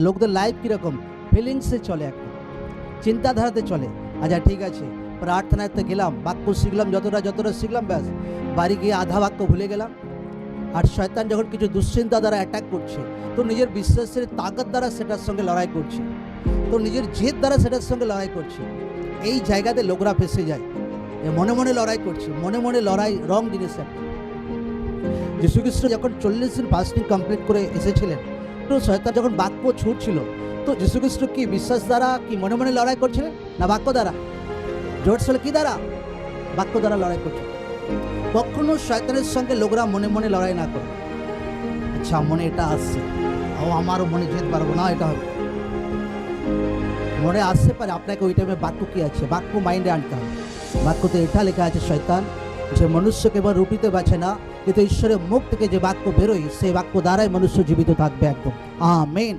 লোকদের লাইফ কীরকম, ফিলিংসে চলে, একটা চিন্তাধারাতে চলে। আচ্ছা ঠিক আছে, প্রার্থনাতে গেলাম, বাক্য শিখলাম, যতটা শিখলাম, ব্যাস বাড়ি গিয়ে আধা বাক্য ভুলে গেলাম। আর শয়তান যখন কিছু দুশ্চিন্তা দ্বারা অ্যাটাক করছে, তো নিজের বিশ্বাসের তাকত দ্বারা সেটার সঙ্গে লড়াই করছে, তো নিজের জেদ দ্বারা সেটার সঙ্গে লড়াই করছে। এই জায়গাতে লোকরা ফেসে যায়, মনে মনে লড়াই করছে, মনে মনে লড়াই রং জিনিস একটা। যীশু খ্রিস্ট যখন 40 দিন ফাস্টিং কমপ্লিট করে এসেছিলেন, তো শয়তান যখন বাক্য ছুটছিল, তো যীশু খ্রিস্ট কি বিশ্বাস দ্বারা কি মনে মনে লড়াই করছিলেন, না বাক্য দ্বারা? জোর ছিল কি দ্বারা? বাক্য দ্বারা লড়াই করছে। কখনো শয়তানের সঙ্গে লোকরা মনে মনে লড়াই না করে, আচ্ছা মনে এটা আসছে, ও আমারও মনে যেতে পারবো না, এটা হবে, মনে আসতে পারে। আপনাকে ওই টাইমে বাক্য কি আছে, বাক্য মাইন্ডে আনতে হবে। বাক্যতে এটা লেখা আছে, শয়তান যে মনুষ্য কেবল রুটিতে বাঁচে না, কিন্তু ঈশ্বরের মুখ থেকে যে বাক্য বেরোয়, সেই বাক্য দ্বারাই মনুষ্য জীবিত থাকবে একদম। আমেন।